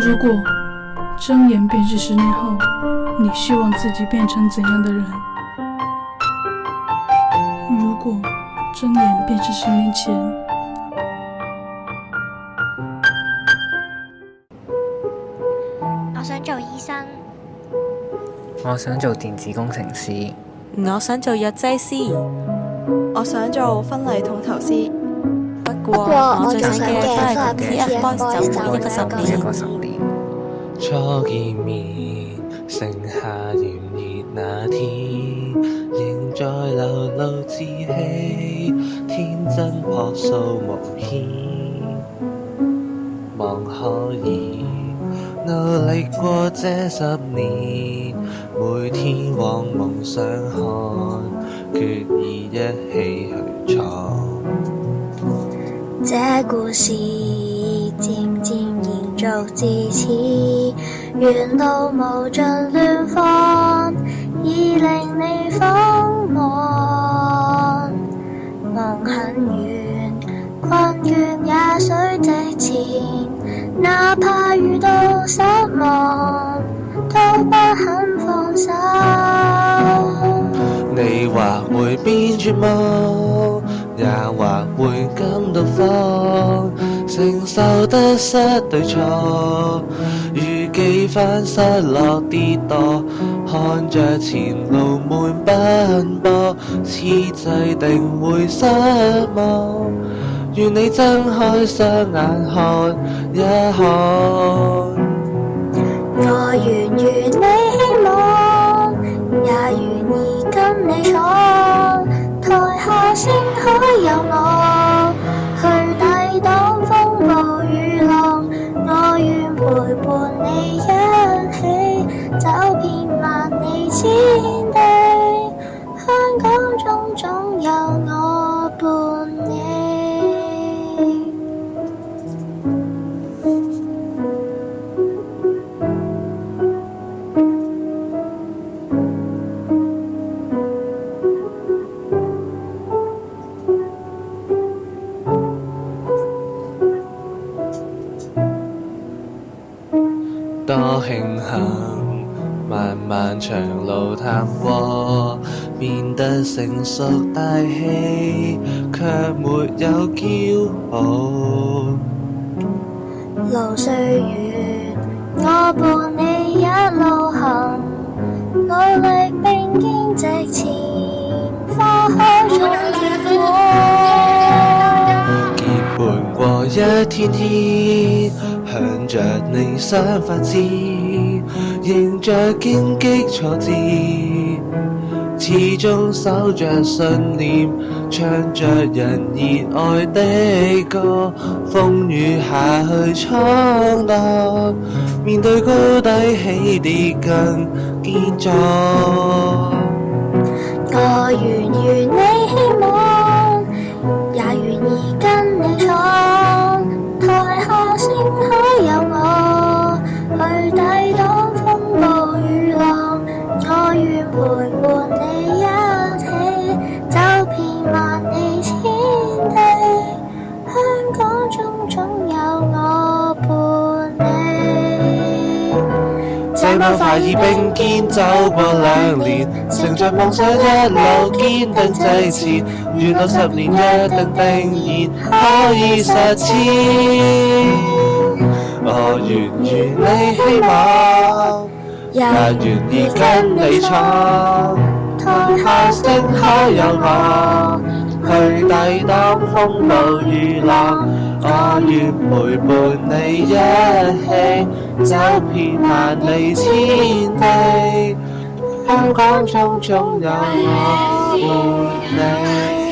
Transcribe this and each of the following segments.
如果睁眼便是10年后，你希望自己变成怎样的人？如果睁眼便是10年前，我想做醫生，我想做電子工程師，我想做藥劑師，我想做婚禮統籌師。不過我最想嘅都係同 TFBOYS 走過一個10年。初見面，盛夏炎熱那天，仍在流露稚氣，天真樸素無牽。望可以努力過這10年，每天往夢想看，決意一起去闖。這故事漸漸延續至此，沿路無盡亂放，已令你慌忙。夢很遠，困倦也需值錢，哪怕遇到失望，都不肯放手。你或會變絕望，也或會感到慌，承受得失對錯，預記翻失落跌墮，看着前路滿奔波，此際定會失望。願你睜開雙眼看一看，我願如你希望，也願意跟你闖，台下星海有我，去抵擋風暴雨浪。我願陪伴你一起走遍萬里千地，香港中總有我伴你。多慶幸，漫漫長路探過，變得成熟大氣，卻沒有驕傲。路雖遠，我伴你一路行，努力並肩直前，花開種結果。結伴過一天天，向着理想發展，迎着荊棘挫折，始終守着信念，唱着人熱愛的歌，風雨下去闖蕩，面對高低起跌更堅壯。我願如你希望，也願意跟你闖，台下星海有我，去抵擋風暴雨浪。我願陪伴你一起走遍萬里千地，香港中總有我伴你。這麼快已並肩走過2年，乘着夢想一路堅定直前，願到10年約定定然可以實踐。我願如你希望，也願意跟你闖，台下星海有我，去抵擋風暴雨浪。我願陪伴你一起走遍萬里千地，香港中總有我伴你。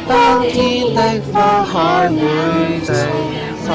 當天的花海會盛放。